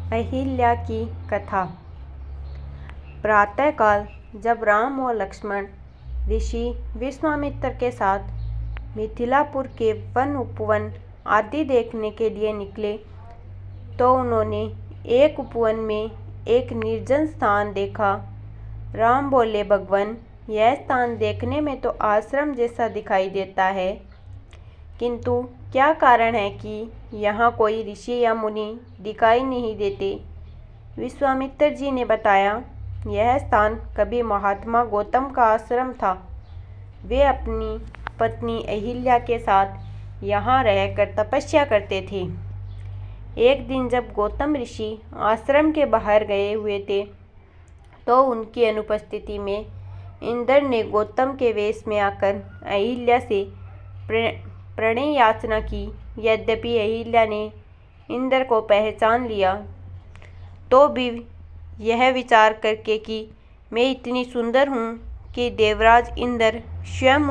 अहिल्या की कथा। प्रातःकाल जब राम और लक्ष्मण ऋषि विश्वामित्र के साथ मिथिलापुर के वन उपवन आदि देखने के लिए निकले तो उन्होंने एक उपवन में एक निर्जन स्थान देखा। राम बोले, भगवान, यह स्थान देखने में तो आश्रम जैसा दिखाई देता है, किंतु क्या कारण है कि यहाँ कोई ऋषि या मुनि दिखाई नहीं देते। विश्वामित्र जी ने बताया, यह स्थान कभी महात्मा गौतम का आश्रम था। वे अपनी पत्नी अहिल्या के साथ यहाँ रहकर तपस्या करते थे। एक दिन जब गौतम ऋषि आश्रम के बाहर गए हुए थे तो उनकी अनुपस्थिति में इंद्र ने गौतम के वेश में आकर अहिल्या से प्रणय याचना की। यद्यपि अहिल्या ने इंद्र को पहचान लिया तो भी यह विचार करके कि मैं इतनी सुंदर हूँ कि देवराज इंद्र स्वयं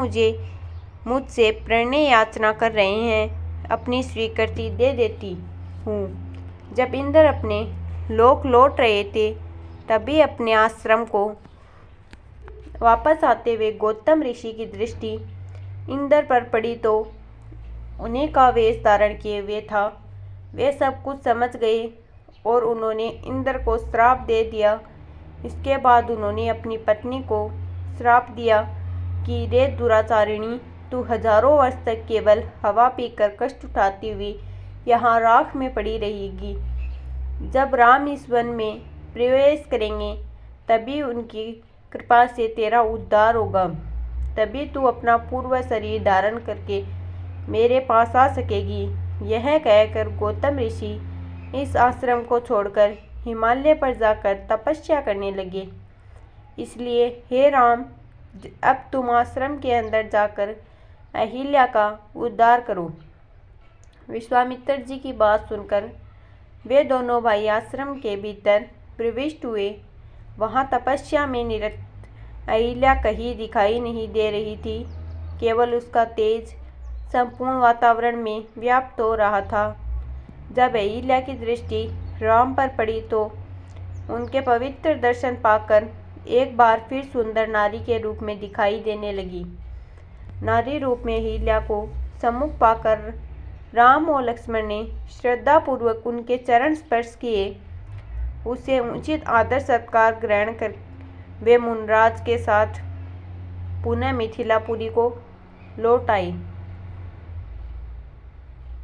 मुझसे प्रणय याचना कर रहे हैं, अपनी स्वीकृति दे देती हूँ। जब इंद्र अपने लोक लौट रहे थे तभी अपने आश्रम को वापस आते हुए गौतम ऋषि की दृष्टि इंद्र पर पड़ी तो उन्हीं का वेश धारण किए हुए था। वे सब कुछ समझ गए और उन्होंने इंद्र को श्राप दे दिया। इसके बाद उन्होंने अपनी पत्नी को श्राप दिया कि रे दुराचारिणी, तू हजारों वर्ष तक केवल हवा पीकर कष्ट उठाती हुई यहाँ राख में पड़ी रहेगी। जब राम इस वन में प्रवेश करेंगे तभी उनकी कृपा से तेरा उद्धार होगा, तभी तू अपना पूर्व शरीर धारण करके मेरे पास आ सकेगी। यह कहकर गौतम ऋषि इस आश्रम को छोड़कर हिमालय पर जाकर तपस्या करने लगे। इसलिए हे राम, अब तुम आश्रम के अंदर जाकर अहिल्या का उद्धार करो। विश्वामित्र जी की बात सुनकर वे दोनों भाई आश्रम के भीतर प्रविष्ट हुए। वहाँ तपस्या में निरत अहिल्या कहीं दिखाई नहीं दे रही थी, केवल उसका तेज संपूर्ण वातावरण में व्याप्त हो रहा था। जब अहिल्या की दृष्टि राम पर पड़ी तो उनके पवित्र दर्शन पाकर एक बार फिर सुंदर नारी के रूप में दिखाई देने लगी। नारी रूप में अहिल्या को सम्मुख पाकर राम और लक्ष्मण ने श्रद्धापूर्वक उनके चरण स्पर्श किए। उसे उचित आदर सत्कार ग्रहण कर वे मुनराज के साथ पुनः मिथिलापुरी को लौट आए।